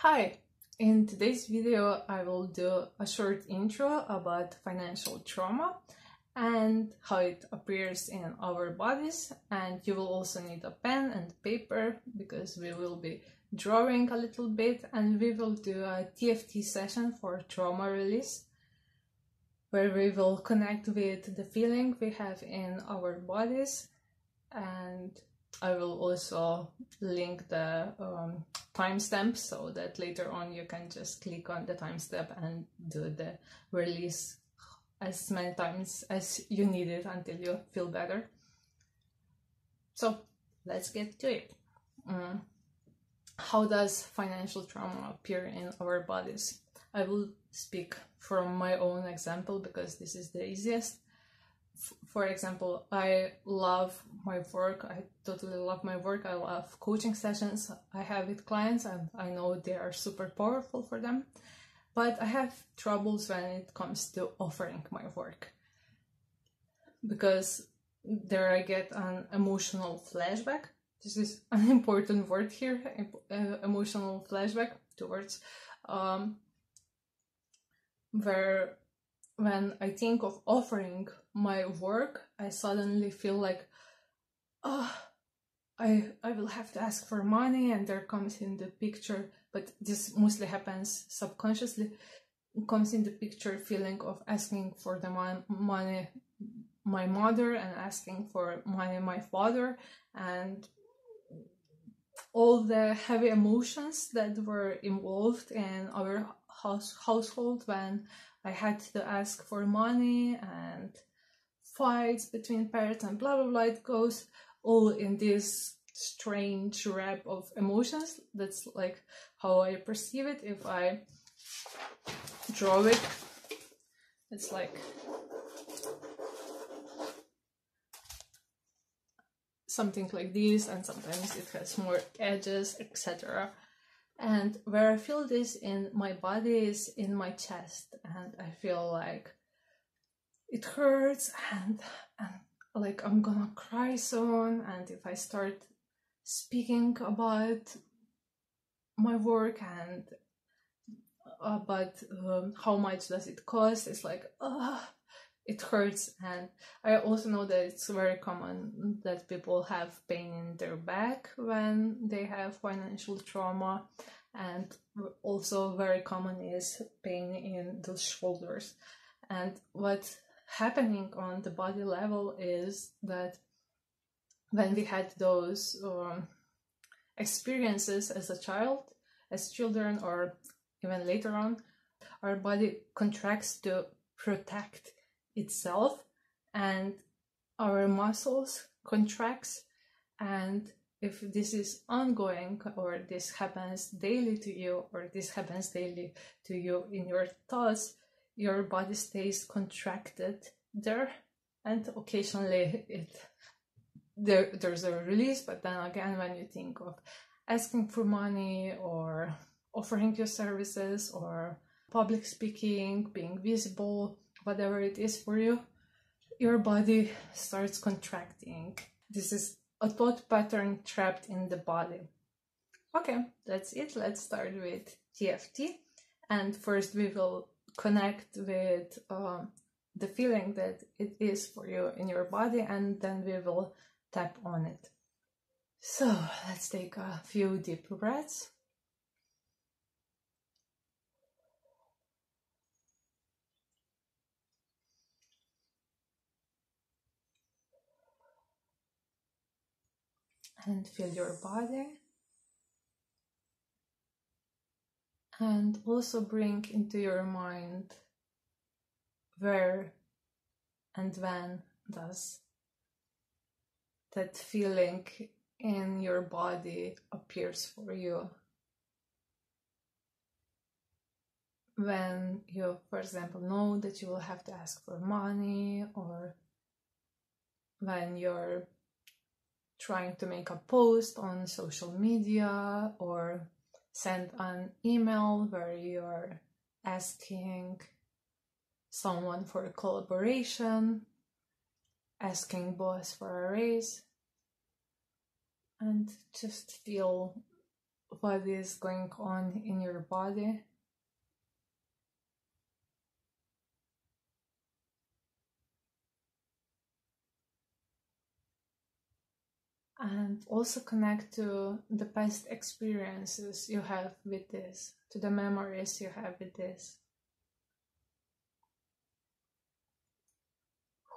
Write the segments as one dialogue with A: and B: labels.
A: Hi! In today's video I will do a short intro about financial trauma and how it appears in our bodies, and you will also need a pen and paper because we will be drawing a little bit, and we will do a TFT session for trauma release where we will connect with the feeling we have in our bodies, and I will also link the timestamp so that later on you can just click on the timestamp and do the release as many times as you need it until you feel better. So let's get to it. How does financial trauma appear in our bodies? I will speak from my own example because this is the easiest. For example, I love my work. I totally love my work. I love coaching sessions I have with clients, and I know they are super powerful for them. But I have troubles when it comes to offering my work, because there I get an emotional flashback. This is an important word here, emotional flashback, two words, where when I think of offering my work, I suddenly feel like, I will have to ask for money, and there comes in the picture, but this mostly happens subconsciously, comes in the picture feeling of asking for the money my mother and asking for money my father, and all the heavy emotions that were involved in our household when I had to ask for money, and fights between parents and blah blah blah. It goes all in this strange web of emotions. That's like how I perceive it. If I draw it, it's like something like this, and sometimes it has more edges, etc. And where I feel this in my body is in my chest, and I feel like it hurts, and like I'm gonna cry soon. And if I start speaking about my work and about how much does it cost, it's like, it hurts. And I also know that it's very common that people have pain in their back when they have financial trauma, and also very common is pain in the shoulders. And what's happening on the body level is that when we had those experiences as a child, as children, or even later on, our body contracts to protect itself, and our muscles contracts. And if this is ongoing, or this happens daily to you, or this happens daily to you in your thoughts, your body stays contracted there, and occasionally there's a release. But then again, when you think of asking for money, or offering your services, or public speaking, being visible, whatever it is for you, your body starts contracting. This is a thought pattern trapped in the body. Okay, that's it. Let's start with TFT. And first we will connect with the feeling that it is for you in your body, and then we will tap on it. So let's take a few deep breaths. And feel your body. And also bring into your mind where and when does that feeling in your body appears for you. When you, for example, know that you will have to ask for money, or when you're trying to make a post on social media, or send an email where you're asking someone for a collaboration, asking boss for a raise, and just feel what is going on in your body. And also connect to the past experiences you have with this, to the memories you have with this.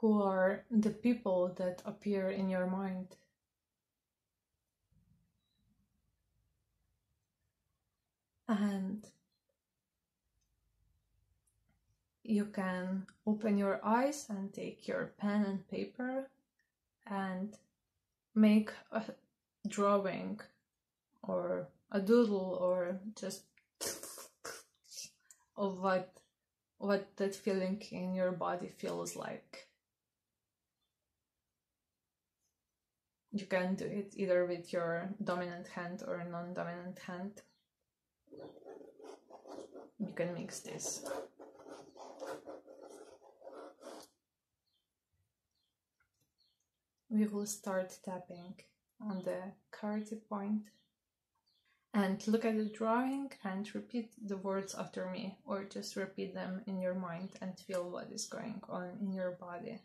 A: Who are the people that appear in your mind? And you can open your eyes and take your pen and paper and make a drawing or a doodle, or just of what that feeling in your body feels like. You can do it either with your dominant hand or non-dominant hand. You can mix this. We will start tapping on the clarity point. And look at the drawing and repeat the words after me, or just repeat them in your mind and feel what is going on in your body.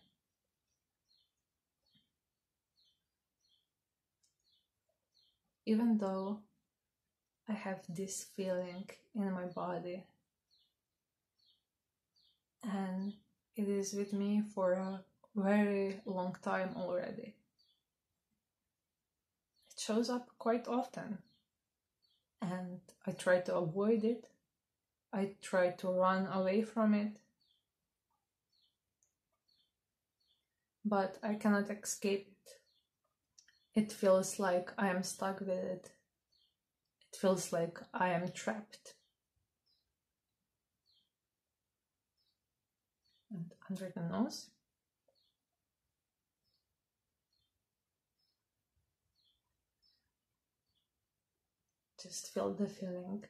A: Even though I have this feeling in my body, and it is with me for a very long time already. It shows up quite often, and I try to avoid it. I try to run away from it, but I cannot escape it. It feels like I am stuck with it. It feels like I am trapped. And under the nose. Just feel the feeling.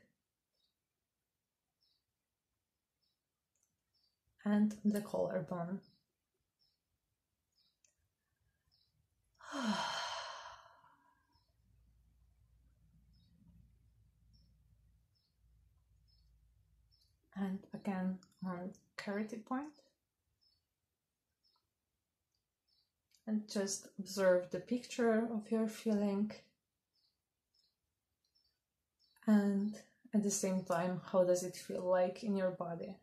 A: And the collarbone. And again on clarity point. And just observe the picture of your feeling. And at the same time, how does it feel like in your body?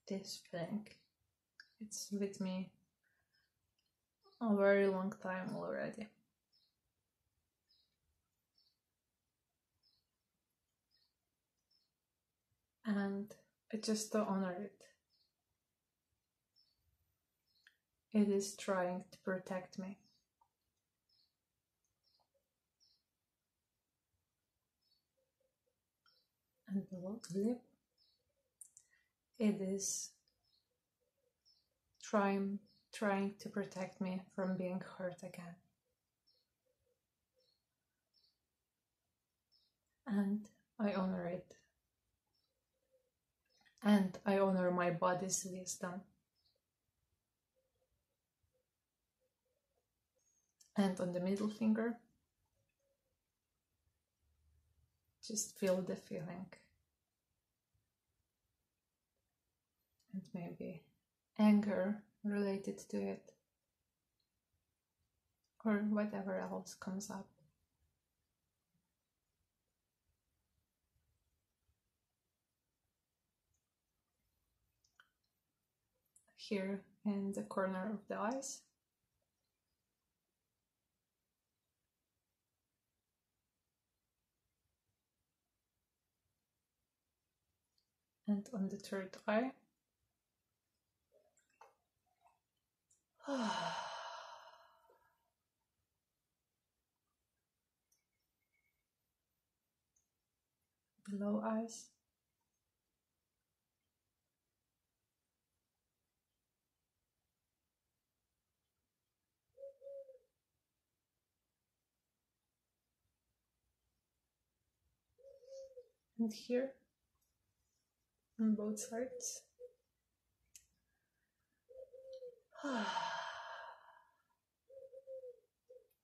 A: This feeling, it's with me a very long time already. And I just honor it. It is trying to protect me. And the lip, it is trying to protect me from being hurt again. And I honor it. And I honor my body's wisdom. And on the middle finger, just feel the feeling. And maybe anger related to it, or whatever else comes up. Here in the corner of the eyes. And on the third eye. Below eyes. And here on both sides.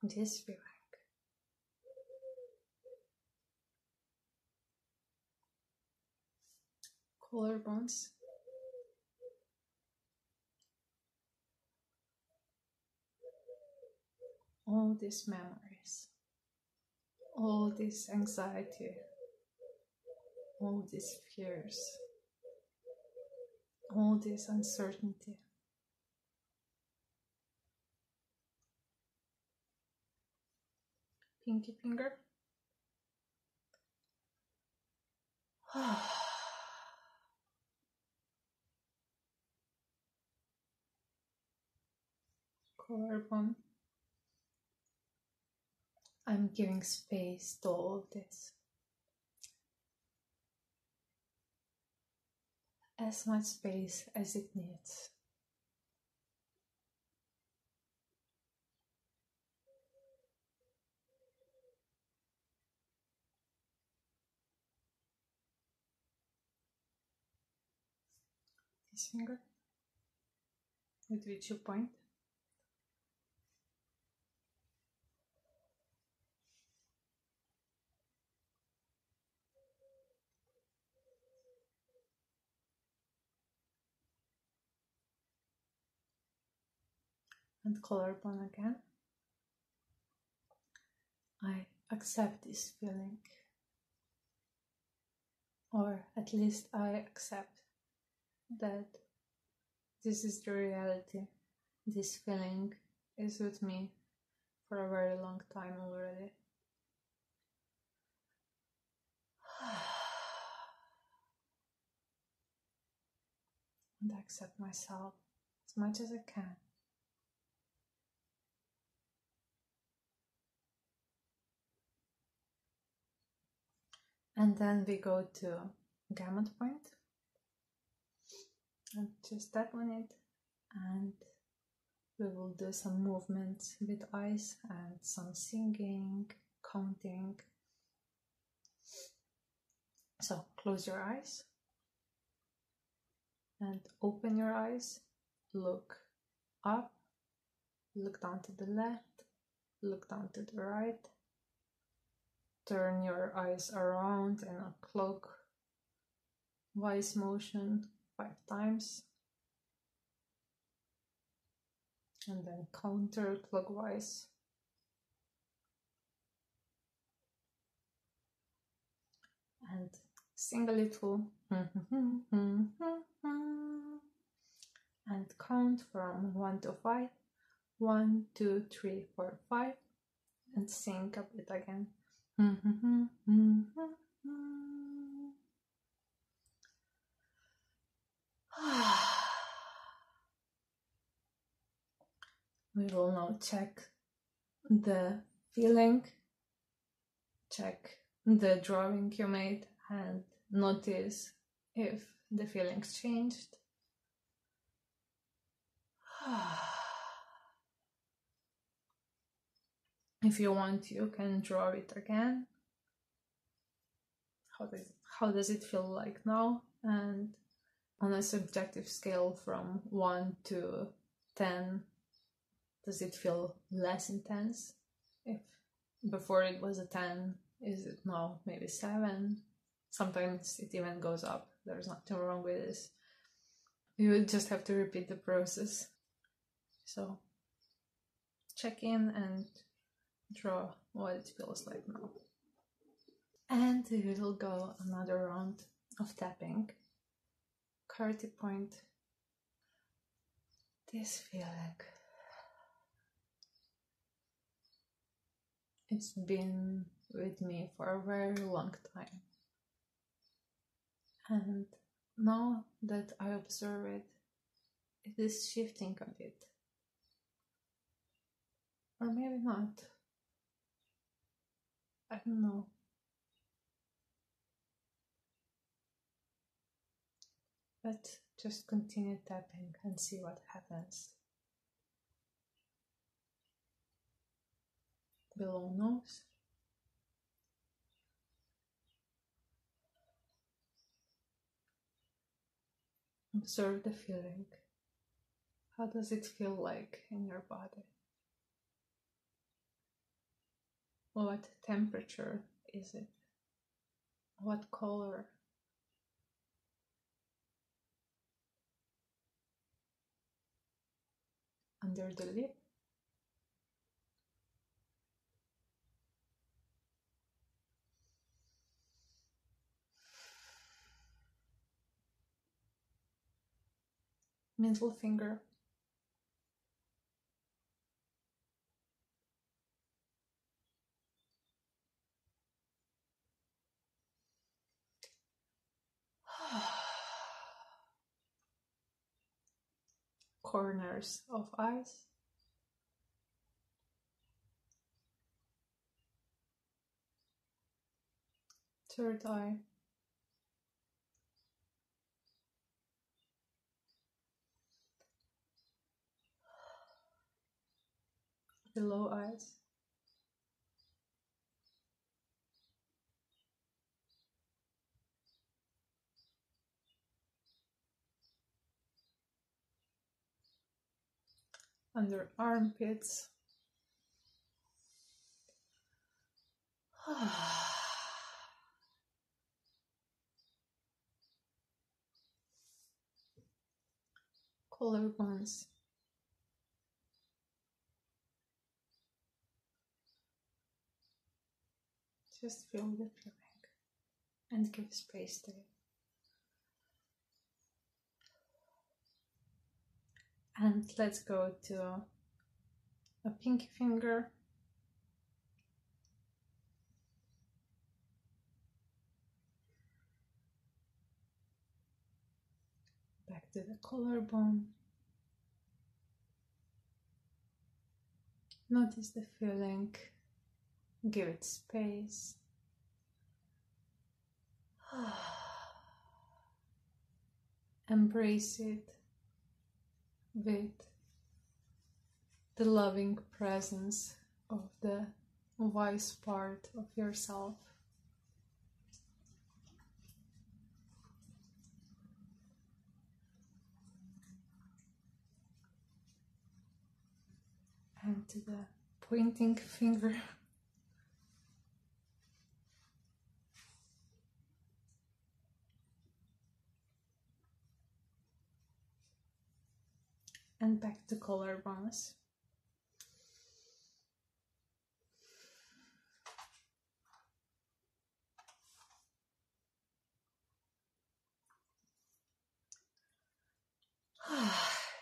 A: this feeling. Collarbones. All these memories, all this anxiety, all these fears, all this uncertainty. Pinky finger. Collarbone. I'm giving space to all this. As much space as it needs. This finger, with which you point. And collarbone again. I accept this feeling. Or at least I accept that this is the reality. This feeling is with me for a very long time already. And I accept myself as much as I can. And then we go to gamut point. And just tap on it. And we will do some movements with eyes and some singing, counting. So close your eyes. And open your eyes. Look up. Look down to the left. Look down to the right. Turn your eyes around in a clockwise motion 5 times. And then counterclockwise. And sing a little. And count from 1 to 5. 1, 2, 3, 4, 5. And sing a bit again. We will now check the feeling, check the drawing you made, and notice if the feelings changed. If you want, you can draw it again. How does it feel like now? And on a subjective scale from 1 to 10, does it feel less intense? If before it was a 10, is it now maybe 7? Sometimes it even goes up. There's nothing wrong with this. You just have to repeat the process. So check in and draw what it feels like now. And we will go another round of tapping. Karate point. This feeling. It's been with me for a very long time. And now that I observe it, it is shifting a bit. Or maybe not. I don't know. But just continue tapping and see what happens. Below nose. Observe the feeling. How does it feel like in your body? What temperature is it? What color? Under the lip? Middle finger? Corners of eyes? Third eye? Below eyes? Under armpits? Collarbones? Just feel the feeling and give space to it. And let's go to a pinky finger. Back to the collarbone. Notice the feeling. Give it space. Embrace it with the loving presence of the wise part of yourself. And to the pointing finger. And back to collarbones.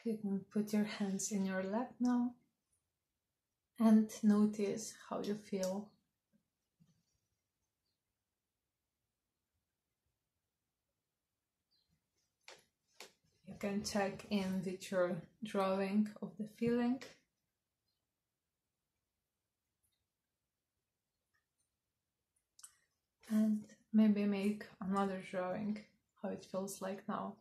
A: You can put your hands in your lap now and notice how you feel. You can check in with your drawing of the feeling. And maybe make another drawing, how it feels like now.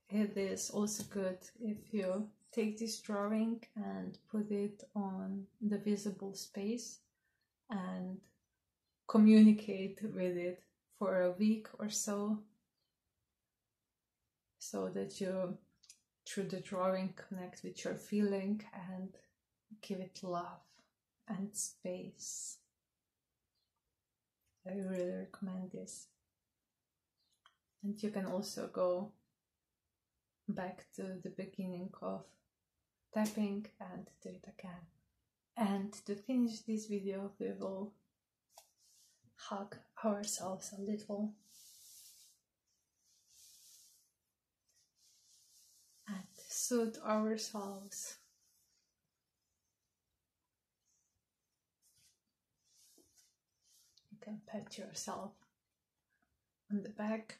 A: It is also good if you take this drawing and put it on the visible space and communicate with it for a week or so that you, through the drawing, connect with your feeling and give it love and space. I really recommend this. And you can also go back to the beginning of tapping and do it again. And to finish this video, we will hug ourselves a little and soothe ourselves. You can pat yourself on the back.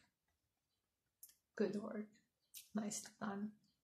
A: Good work. Nicely done.